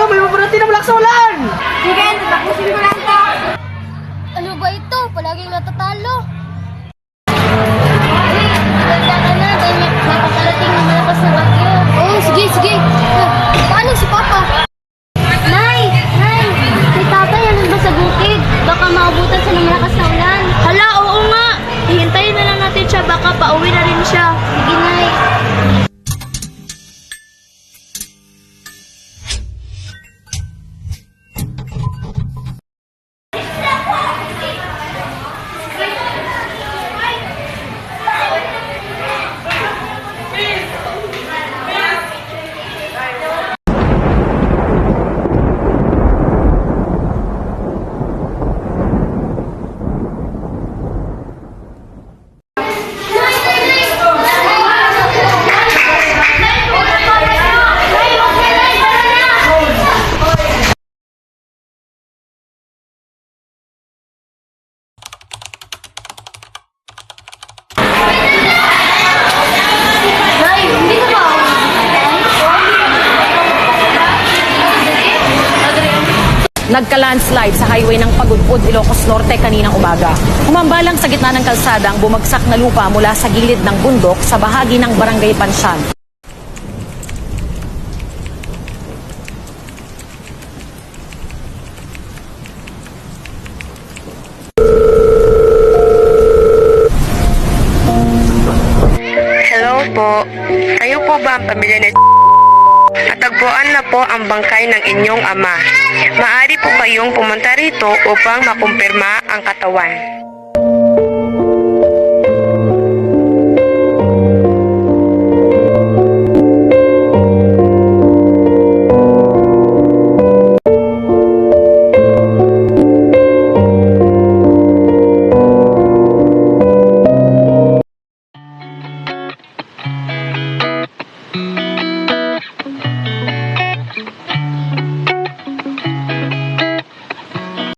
may maparating na malakas na ulan! Sige, tatapusin ko lang to. Ano ba ito? Palaging natatalo. Maganda ka na dahil may napapalating na malakas na bagyo. Oo, sige, sige. Paano si Papa? Nay! Nay! Si Tatay, ano ba sa bukid? Baka maabutan siya ng malakas na ulan. Hala, oo nga. Hihintayin na lang natin siya, baka pauwi na rin siya. Sige, Nay. Nay, hindi ka ba? Nagka-landslide sa highway ng Pagudpud, Ilocos Norte kaninang umaga. Humambalang sa gitna ng kalsada ang bumagsak na lupa mula sa gilid ng bundok sa bahagi ng Barangay Pansyan. Hello po. Kayo po ba ang pamilya ni Natagpuan na po ang bangkay ng inyong ama. Maaari po kayong pumunta rito upang makumpirma ang katawan.